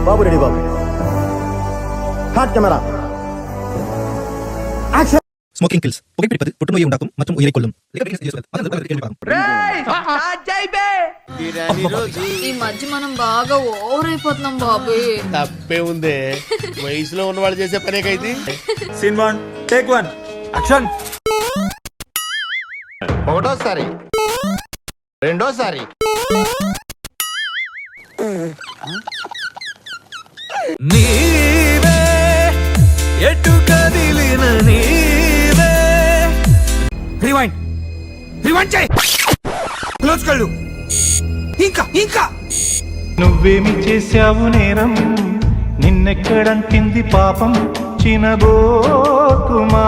బాబు ready బాబు. Hot camera action. Smoking kills, புகைப்பிடிப்பது புற்றுநோயை உண்டாக்கும் மற்றும் உயிரை கொல்லும். ఈ మధ్య మనం బాగా ఓవర్ అయిపోతున్నాం బాబు. తప్పే ఉందే, వయసులో ఉన్న వాళ్ళు చేసే పనే కైతే. Scene 1 take 1 action. ఒకటోసారి, రెండోసారి. నీవే ఎటు కదిలిన నీవే. రివైండ్ రివైండ్ చేయి. క్లోజ్ కళ్ళు. ఇంకా నువ్వేమి చేశావు నేరం, నిన్నెక్కడంటింది పాపం చినబోకుమా.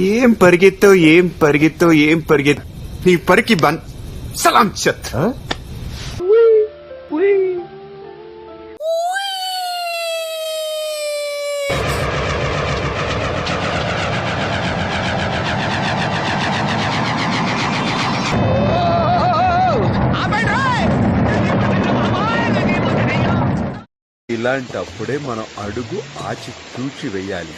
ఏం పరిగెత్తో నీ పరికి బన్ సలాం చత్. ఇలాంటప్పుడే మనం అడుగు ఆచి తూచి వెయ్యాలి.